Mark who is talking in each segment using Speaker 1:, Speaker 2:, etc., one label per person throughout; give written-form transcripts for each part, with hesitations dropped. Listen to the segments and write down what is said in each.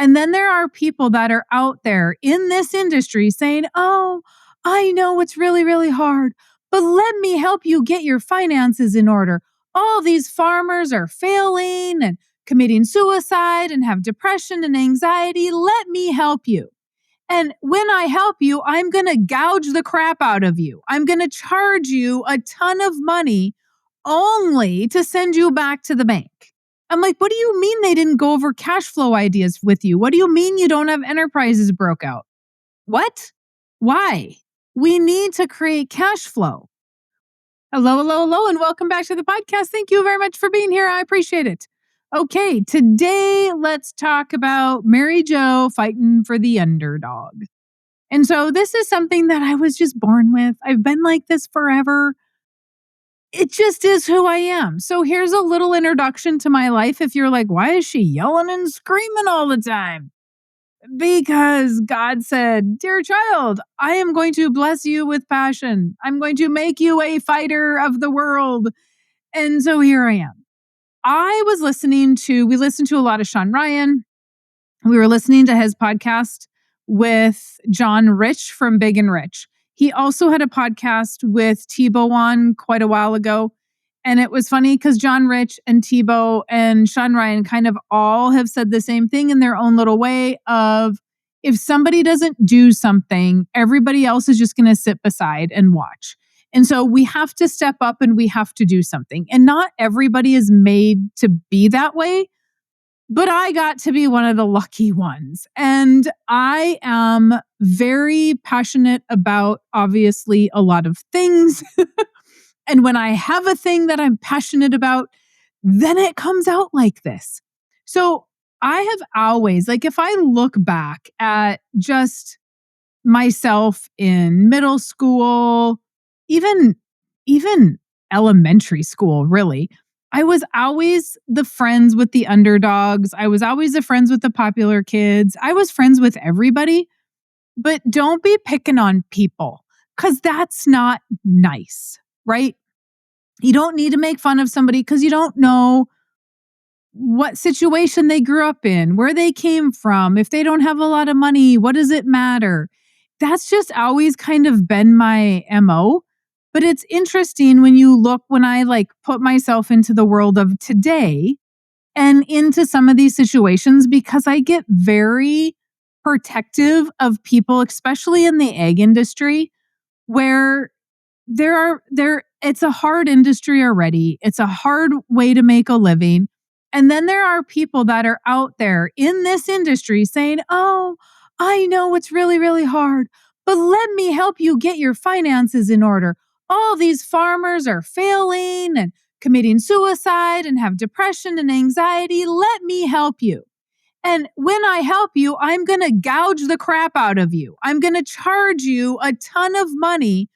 Speaker 1: And then there are people that are out there in this industry saying, oh, I know it's really, really hard, but let me help you get your finances in order. All these farmers are failing and committing suicide and have depression and anxiety. Let me help you. And when I help you, I'm going to gouge the crap out of you. I'm going to charge you a ton of money only to send you back to the bank. I'm like, what do you mean they didn't go over cash flow ideas with you? What do you mean you don't have enterprises broke out? What? Why? We need to create cash flow. Hello, hello, hello, and welcome back to the podcast. Thank you very much for being here. I appreciate it. Okay, today let's talk about Mary Jo fighting for the underdog. And so this is something that I was just born with. I've been like this forever. It just is who I am. So here's a little introduction to my life. If you're like, why is she yelling and screaming all the time? Because God said, dear child, I am going to bless you with passion. I'm going to make you a fighter of the world. And so here I am. We listened to a lot of Sean Ryan. We were listening to his podcast with John Rich from Big and Rich. He also had a podcast with Tebow on quite a while ago. And it was funny because John Rich and Tebow and Sean Ryan kind of all have said the same thing in their own little way of if somebody doesn't do something, everybody else is just going to sit beside and watch. And so we have to step up and we have to do something. And not everybody is made to be that way. But I got to be one of the lucky ones. And I am very passionate about, obviously, a lot of things. And when I have a thing that I'm passionate about, then it comes out like this. So I have always, if I look back at just myself in middle school, even elementary school, really, I was always the friends with the underdogs. I was always the friends with the popular kids. I was friends with everybody, but don't be picking on people because that's not nice, right? You don't need to make fun of somebody because you don't know what situation they grew up in, where they came from. If they don't have a lot of money, what does it matter? That's just always kind of been my MO. But it's interesting when I put myself into the world of today and into some of these situations because I get very protective of people, especially in the egg industry, where it's a hard industry already. It's a hard way to make a living. And then there are people that are out there in this industry saying, oh, I know it's really, really hard, but let me help you get your finances in order. All these farmers are failing and committing suicide and have depression and anxiety. Let me help you. And when I help you, I'm going to gouge the crap out of you. I'm going to charge you a ton of money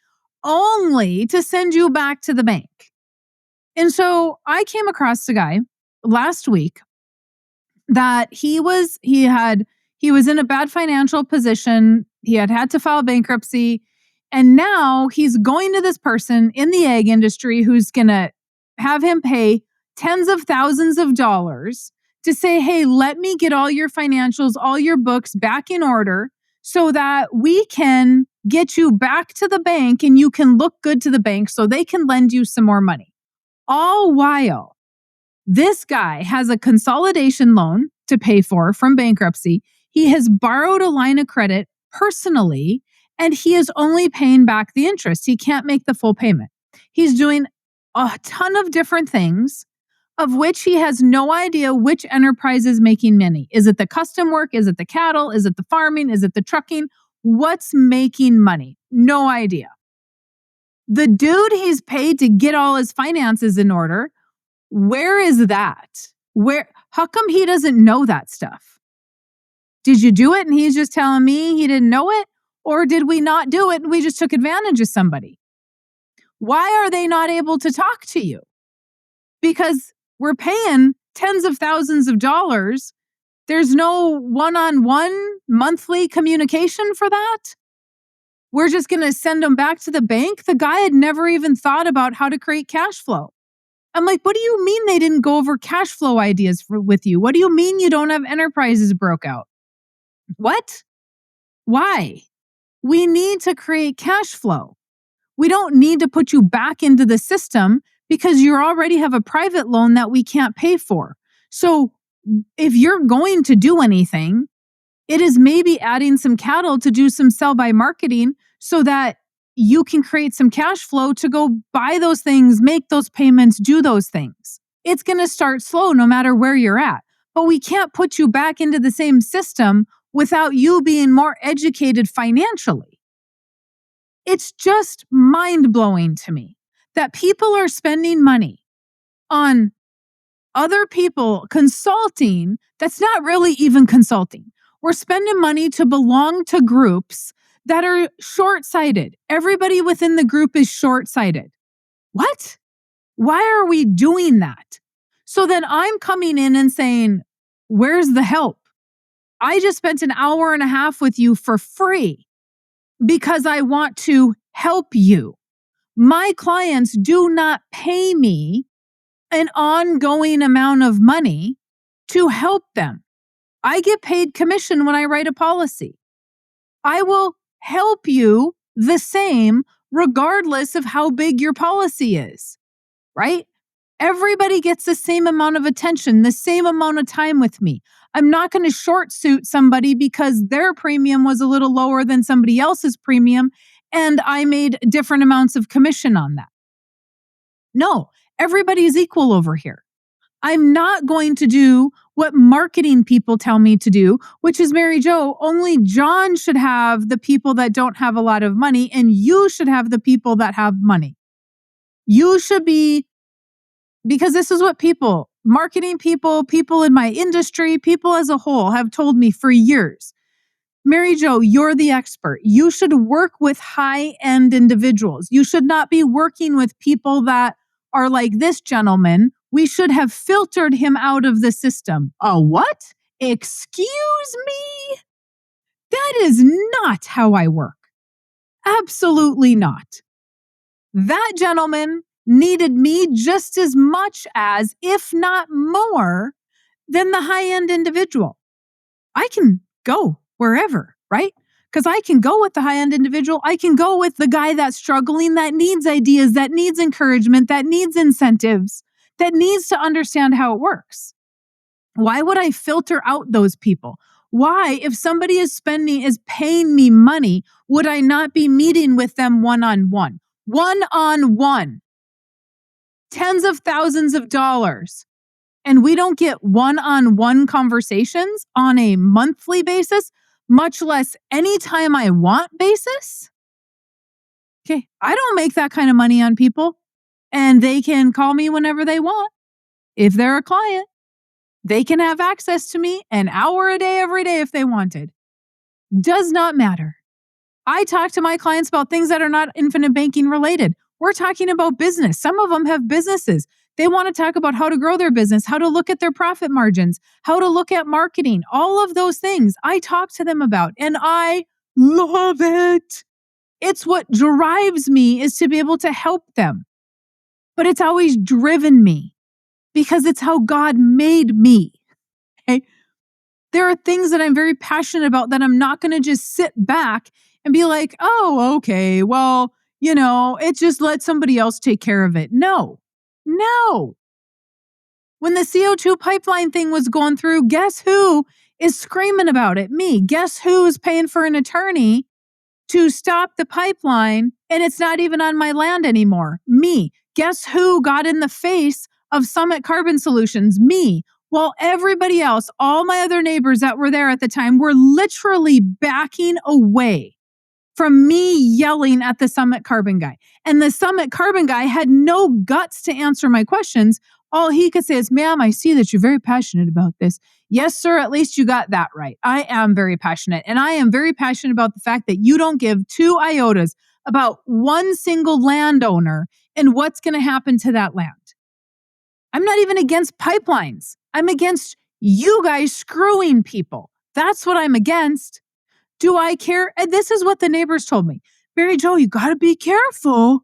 Speaker 1: only to send you back to the bank. And so I came across a guy last week that he was in a bad financial position. He had to file bankruptcy. And now he's going to this person in the egg industry who's going to have him pay tens of thousands of dollars to say, hey, let me get all your financials, all your books back in order so that we can get you back to the bank and you can look good to the bank so they can lend you some more money. All while this guy has a consolidation loan to pay for from bankruptcy. He has borrowed a line of credit personally, and he is only paying back the interest. He can't make the full payment. He's doing a ton of different things, of which he has no idea which enterprise is making money. Is it the custom work? Is it the cattle? Is it the farming? Is it the trucking? What's making money? No idea. The dude he's paid to get all his finances in order, where is that? How come he doesn't know that stuff? Did you do it and he's just telling me he didn't know it? Or did we not do it and we just took advantage of somebody? Why are they not able to talk to you? Because we're paying tens of thousands of dollars. There's no one-on-one monthly communication for that. We're just going to send them back to the bank. The guy had never even thought about how to create cash flow. I'm like, what do you mean they didn't go over cash flow ideas with you? What do you mean you don't have enterprises broke out? What? Why? We need to create cash flow. We don't need to put you back into the system because you already have a private loan that we can't pay for. So if you're going to do anything, it is maybe adding some cattle to do some sell by marketing so that you can create some cash flow to go buy those things, make those payments, do those things. It's going to start slow no matter where you're at. But we can't put you back into the same system without you being more educated financially. It's just mind-blowing to me that people are spending money on other people consulting that's not really even consulting. We're spending money to belong to groups that are short-sighted. Everybody within the group is short-sighted. What? Why are we doing that? So then I'm coming in and saying, where's the help? I just spent an hour and a half with you for free because I want to help you. My clients do not pay me an ongoing amount of money to help them. I get paid commission when I write a policy. I will help you the same regardless of how big your policy is, right? Everybody gets the same amount of attention, the same amount of time with me. I'm not going to short suit somebody because their premium was a little lower than somebody else's premium and I made different amounts of commission on that. No, everybody is equal over here. I'm not going to do what marketing people tell me to do, which is, Mary Jo, only John should have the people that don't have a lot of money, and you should have the people that have money. You should be, because this is what people, marketing people, people in my industry, people as a whole have told me for years. Mary Jo, you're the expert. You should work with high-end individuals. You should not be working with people that are like this gentleman. We should have filtered him out of the system. A what? Excuse me? That is not how I work. Absolutely not. That gentleman needed me just as much as, if not more, than the high-end individual. I can go wherever, right? Because I can go with the high-end individual. I can go with the guy that's struggling, that needs ideas, that needs encouragement, that needs incentives, that needs to understand how it works. Why would I filter out those people? Why, if somebody is paying me money, would I not be meeting with them one-on-one? One-on-one. Tens of thousands of dollars. And we don't get one-on-one conversations on a monthly basis, much less anytime I want basis. Okay, I don't make that kind of money on people, and they can call me whenever they want. If they're a client, they can have access to me an hour a day, every day if they wanted. Does not matter. I talk to my clients about things that are not infinite banking related. We're talking about business. Some of them have businesses. They want to talk about how to grow their business, how to look at their profit margins, how to look at marketing, all of those things I talk to them about, and I love it. It's what drives me, is to be able to help them. But it's always driven me because it's how God made me. Okay? There are things that I'm very passionate about that I'm not going to just sit back and be like, oh, okay, well, it just let somebody else take care of it. No. When the CO2 pipeline thing was going through, guess who is screaming about it? Me. Guess who's paying for an attorney to stop the pipeline and it's not even on my land anymore? Me. Guess who got in the face of Summit Carbon Solutions? Me. While everybody else, all my other neighbors that were there at the time, were literally backing away from me yelling at the Summit Carbon guy. And the Summit Carbon guy had no guts to answer my questions. All he could say is, ma'am, I see that you're very passionate about this. Yes, sir, at least you got that right. I am very passionate. And I am very passionate about the fact that you don't give two iotas about one single landowner and what's going to happen to that land. I'm not even against pipelines. I'm against you guys screwing people. That's what I'm against. Do I care? And this is what the neighbors told me. Mary Jo, you got to be careful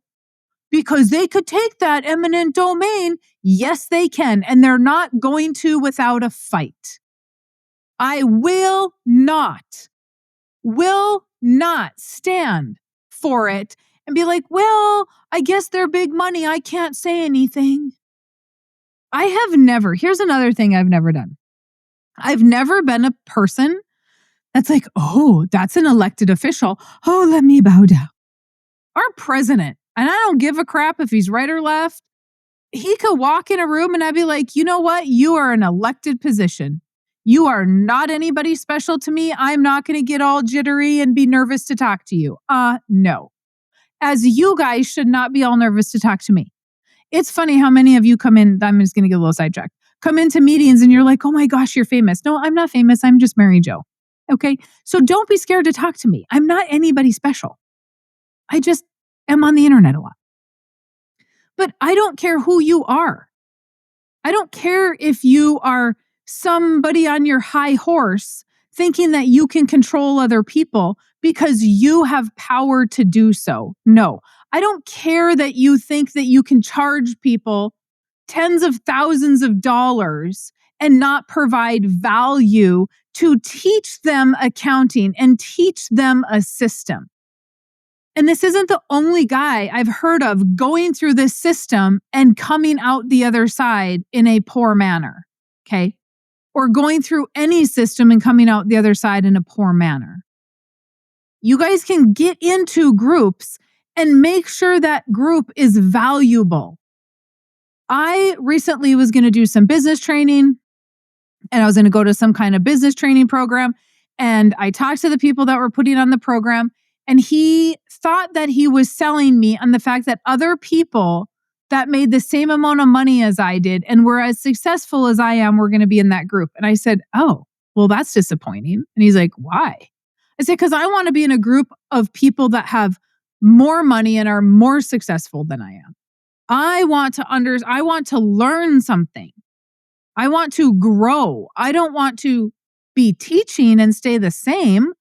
Speaker 1: because they could take that eminent domain. Yes, they can. And they're not going to without a fight. I will not stand for it and be like, well, I guess they're big money. I can't say anything. Here's another thing I've never done. I've never been a person that's like, oh, that's an elected official. Oh, let me bow down. Our president, and I don't give a crap if he's right or left, he could walk in a room and I'd be like, you know what? You are an elected position. You are not anybody special to me. I'm not going to get all jittery and be nervous to talk to you. No. As you guys should not be all nervous to talk to me. It's funny how many of you come in, I'm just going to get a little sidetracked, come into meetings and you're like, oh my gosh, you're famous. No, I'm not famous. I'm just Mary Jo. Okay. So don't be scared to talk to me. I'm not anybody special. I just am on the internet a lot. But I don't care who you are. I don't care if you are somebody on your high horse thinking that you can control other people because you have power to do so. No, I don't care that you think that you can charge people tens of thousands of dollars and not provide value to teach them accounting and teach them a system. And this isn't the only guy I've heard of going through this system and coming out the other side in a poor manner, okay? Or going through any system and coming out the other side in a poor manner. You guys can get into groups and make sure that group is valuable. I recently was going to do some business training and I was going to go to some kind of business training program. And I talked to the people that were putting on the program. And he thought that he was selling me on the fact that other people that made the same amount of money as I did and were as successful as I am were going to be in that group. And I said, oh, well, that's disappointing. And he's like, why? I said, because I want to be in a group of people that have more money and are more successful than I am. I want to learn something. I want to grow. I don't want to be teaching and stay the same.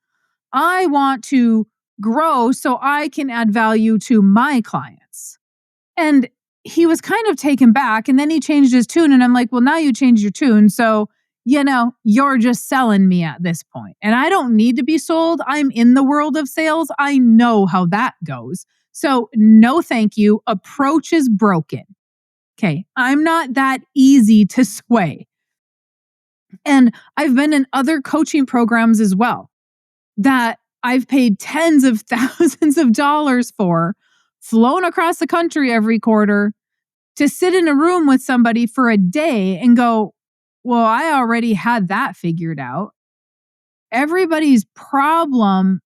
Speaker 1: I want to grow so I can add value to my clients. And he was kind of taken back and then he changed his tune and I'm like, well, now you changed your tune. So, you're just selling me at this point. And I don't need to be sold. I'm in the world of sales. I know how that goes. So no, thank you. Approach is broken. Okay. I'm not that easy to sway. And I've been in other coaching programs as well that I've paid tens of thousands of dollars for, flown across the country every quarter to sit in a room with somebody for a day and go, well, I already had that figured out. Everybody's problem,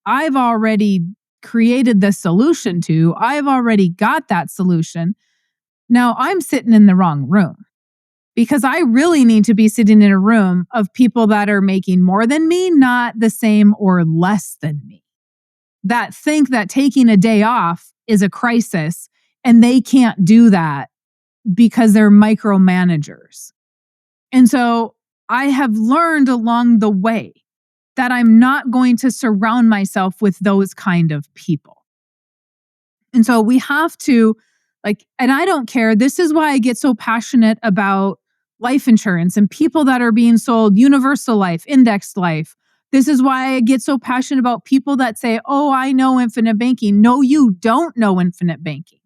Speaker 1: I've already created the solution to. I've already got that solution. Now I'm sitting in the wrong room. Because I really need to be sitting in a room of people that are making more than me, not the same or less than me. That think that taking a day off is a crisis and they can't do that because they're micromanagers. And so I have learned along the way that I'm not going to surround myself with those kind of people. And so we have to and I don't care. This is why I get so passionate about life insurance and people that are being sold universal life, indexed life. This is why I get so passionate about people that say, oh, I know infinite banking. No, you don't know infinite banking.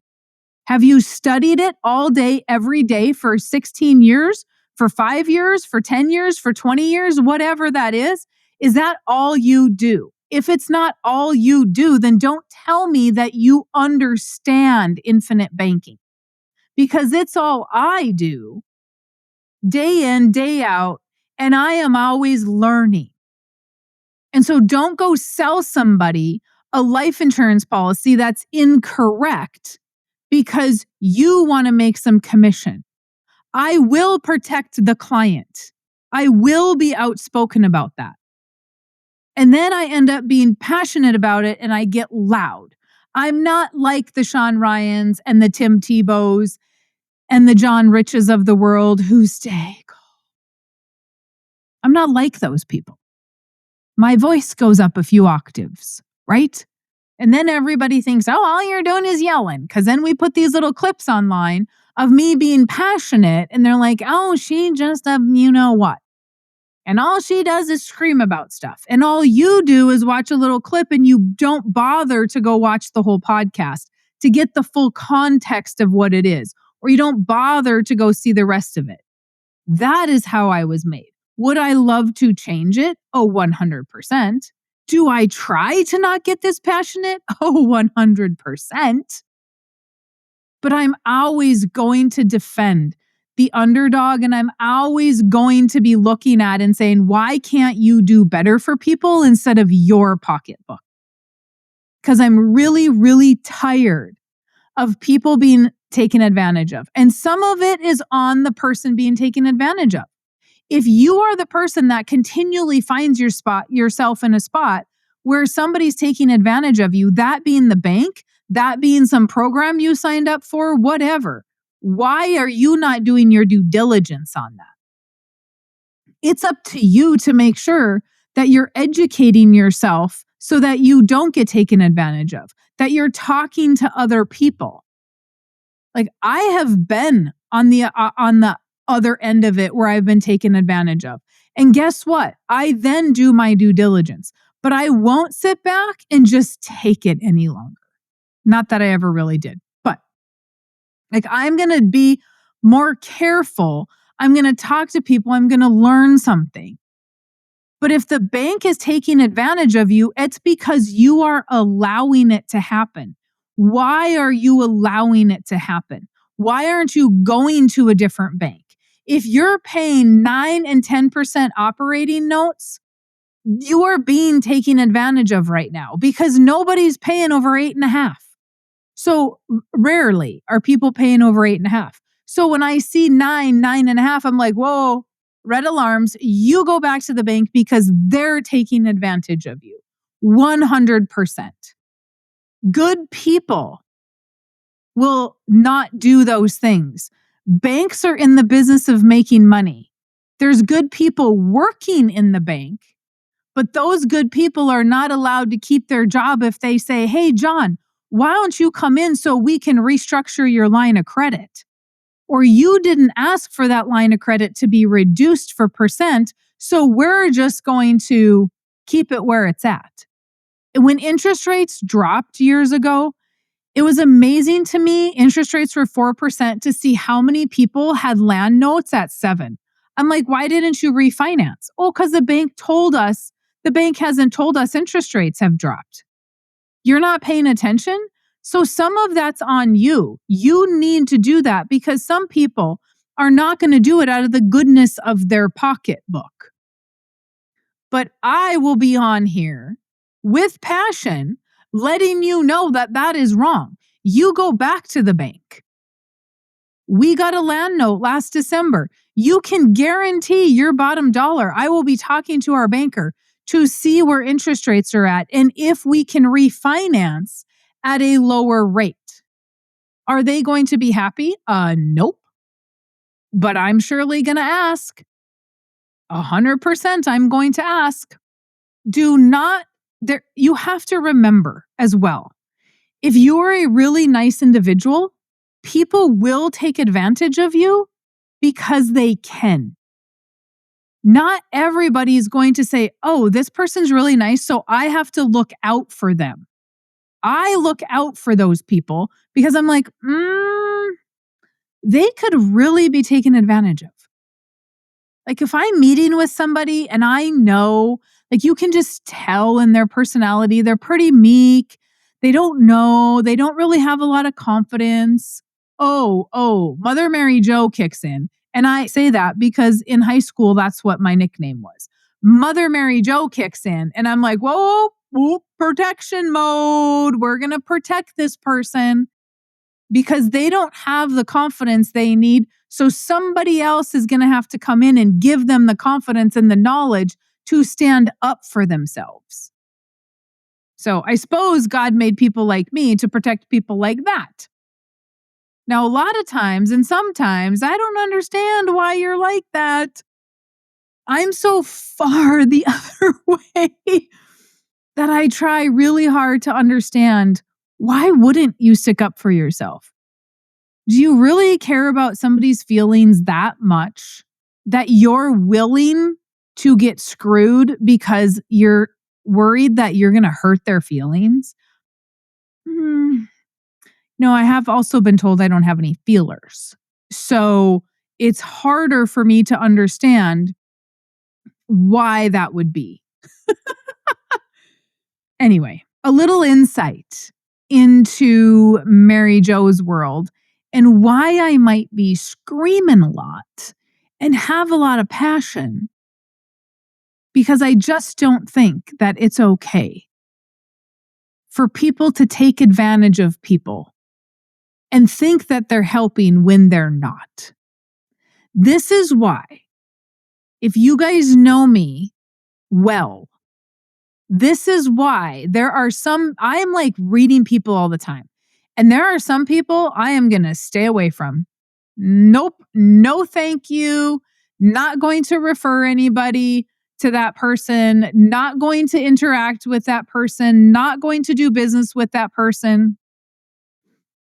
Speaker 1: Have you studied it all day, every day for 16 years, for 5 years, for 10 years, for 20 years, whatever that is? Is that all you do? If it's not all you do, then don't tell me that you understand infinite banking because it's all I do. Day in, day out, and I am always learning. And so don't go sell somebody a life insurance policy that's incorrect because you want to make some commission. I will protect the client. I will be outspoken about that. And then I end up being passionate about it and I get loud. I'm not like the Sean Ryans and the Tim Tebows and the John Riches of the world who stay calm. I'm not like those people. My voice goes up a few octaves, right? And then everybody thinks, oh, all you're doing is yelling. Because then we put these little clips online of me being passionate. And they're like, oh, she just, you know what? And all she does is scream about stuff. And all you do is watch a little clip and you don't bother to go watch the whole podcast to get the full context of what it is, or you don't bother to go see the rest of it. That is how I was made. Would I love to change it? Oh, 100%. Do I try to not get this passionate? Oh, 100%. But I'm always going to defend the underdog, and I'm always going to be looking at and saying, why can't you do better for people instead of your pocketbook? Because I'm really, really tired of people being taken advantage of. And some of it is on the person being taken advantage of. If you are the person that continually finds yourself in a spot where somebody's taking advantage of you, that being the bank, that being some program you signed up for, whatever, why are you not doing your due diligence on that? It's up to you to make sure that you're educating yourself so that you don't get taken advantage of, that you're talking to other people. Like, I have been on the other end of it where I've been taken advantage of. And guess what? I then do my due diligence, but I won't sit back and just take it any longer. Not that I ever really did, but like, I'm going to be more careful. I'm going to talk to people. I'm going to learn something. But if the bank is taking advantage of you, it's because you are allowing it to happen. Why are you allowing it to happen? Why aren't you going to a different bank? If you're paying 9 and 10% operating notes, you are being taken advantage of right now because nobody's paying over 8.5. So rarely are people paying over 8.5. So when I see 9.5, I'm like, whoa, red alarms. You go back to the bank because they're taking advantage of you. 100%. Good people will not do those things. Banks are in the business of making money. There's good people working in the bank, but those good people are not allowed to keep their job if they say, hey, John, why don't you come in so we can restructure your line of credit? Or you didn't ask for that line of credit to be reduced for percent, so we're just going to keep it where it's at. When interest rates dropped years ago, it was amazing to me. Interest rates were 4% to see how many people had land notes at 7. I'm like, why didn't you refinance? Oh, because the bank hasn't told us interest rates have dropped. You're not paying attention? So some of that's on you. You need to do that because some people are not going to do it out of the goodness of their pocketbook. But I will be on here with passion, letting you know that that is wrong. You go back to the bank. We got a land note last December. You can guarantee your bottom dollar. I will be talking to our banker to see where interest rates are at and if we can refinance at a lower rate. Are they going to be happy? Nope. But I'm surely going to ask. 100% I'm going to ask. You have to remember as well, if you're a really nice individual, people will take advantage of you because they can. Not everybody is going to say, oh, this person's really nice, so I have to look out for them. I look out for those people because I'm like, they could really be taken advantage of. Like, if I'm meeting with somebody and I know, like, you can just tell in their personality, they're pretty meek. They don't know. They don't really have a lot of confidence. Oh, Mother Mary Joe kicks in. And I say that because in high school, that's what my nickname was. Mother Mary Joe kicks in. And I'm like, whoa, protection mode. We're going to protect this person because they don't have the confidence they need. So somebody else is going to have to come in and give them the confidence and the knowledge to stand up for themselves. So I suppose God made people like me to protect people like that. Now, a lot of times and sometimes I don't understand why you're like that. I'm so far the other way that I try really hard to understand, why wouldn't you stick up for yourself? Do you really care about somebody's feelings that much that you're willing to get screwed because you're worried that you're going to hurt their feelings. No, I have also been told I don't have any feelers. So it's harder for me to understand why that would be. Anyway, a little insight into Mary Jo's world and why I might be screaming a lot and have a lot of passion, because I just don't think that it's okay for people to take advantage of people and think that they're helping when they're not. This is why, if you guys know me well, this is why there are some, I am like reading people all the time. And there are some people I am going to stay away from. Nope, no thank you. Not going to refer anybody to that person. Not going to interact with that person. Not going to do business with that person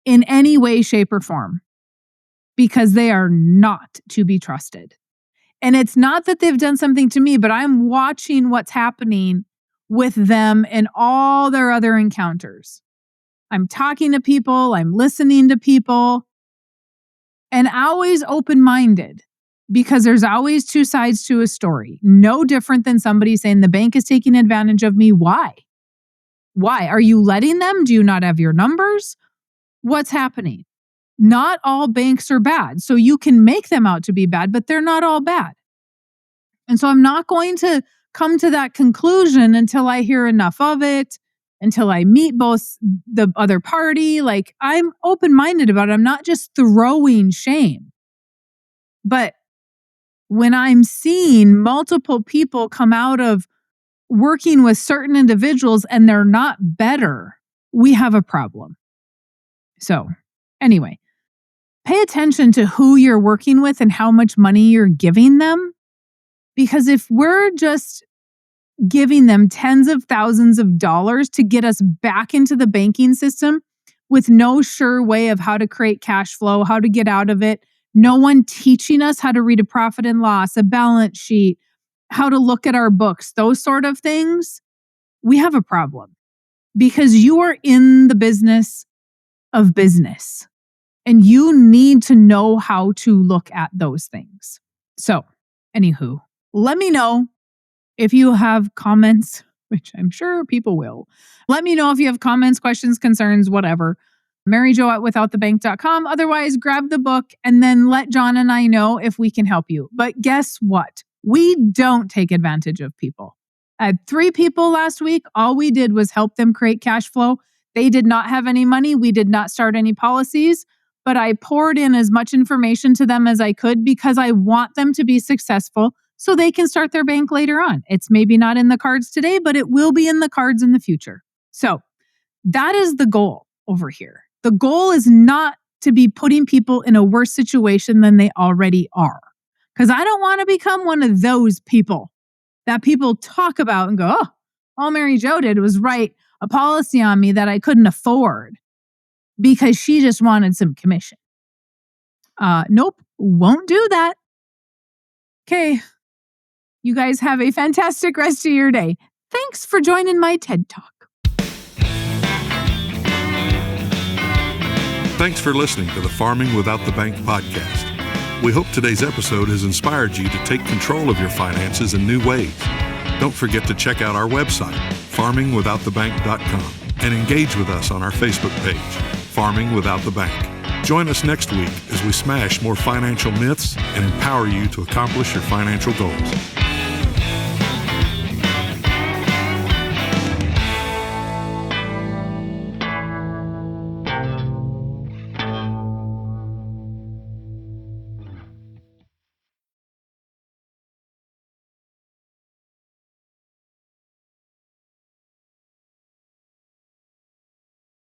Speaker 1: in any way, shape, or form, because they are not to be trusted. And it's not that they've done something to me, but I'm watching what's happening with them and all their other encounters. I'm talking to people, I'm listening to people, and always open-minded, because there's always two sides to a story. No different than somebody saying the bank is taking advantage of me. Why? Why? Are you letting them? Do you not have your numbers? What's happening? Not all banks are bad. So you can make them out to be bad, but they're not all bad. And so I'm not going to come to that conclusion until I hear enough of it, until I meet both the other party. Like, I'm open-minded about it. I'm not just throwing shame. But when I'm seeing multiple people come out of working with certain individuals and they're not better, we have a problem. So anyway, pay attention to who you're working with and how much money you're giving them. Because if we're just giving them tens of thousands of dollars to get us back into the banking system with no sure way of how to create cash flow, how to get out of it, no one teaching us how to read a profit and loss, a balance sheet, how to look at our books, those sort of things, we have a problem, because you are in the business of business and you need to know how to look at those things. So, anywho, let me know if you have comments, which I'm sure people will. Let me know if you have comments, questions, concerns, whatever. MaryJo@withoutthebank.com. Otherwise, grab the book and then let John and I know if we can help you. But guess what? We don't take advantage of people. I had 3 people last week. All we did was help them create cash flow. They did not have any money. We did not start any policies, but I poured in as much information to them as I could because I want them to be successful so they can start their bank later on. It's maybe not in the cards today, but it will be in the cards in the future. So that is the goal over here. The goal is not to be putting people in a worse situation than they already are. Because I don't want to become one of those people that people talk about and go, oh, all Mary Jo did was write a policy on me that I couldn't afford because she just wanted some commission. Nope, won't do that. Okay. You guys have a fantastic rest of your day. Thanks for joining my TED Talk.
Speaker 2: Thanks for listening to the Farming Without the Bank podcast. We hope today's episode has inspired you to take control of your finances in new ways. Don't forget to check out our website, farmingwithoutthebank.com, and engage with us on our Facebook page, Farming Without the Bank. Join us next week as we smash more financial myths and empower you to accomplish your financial goals.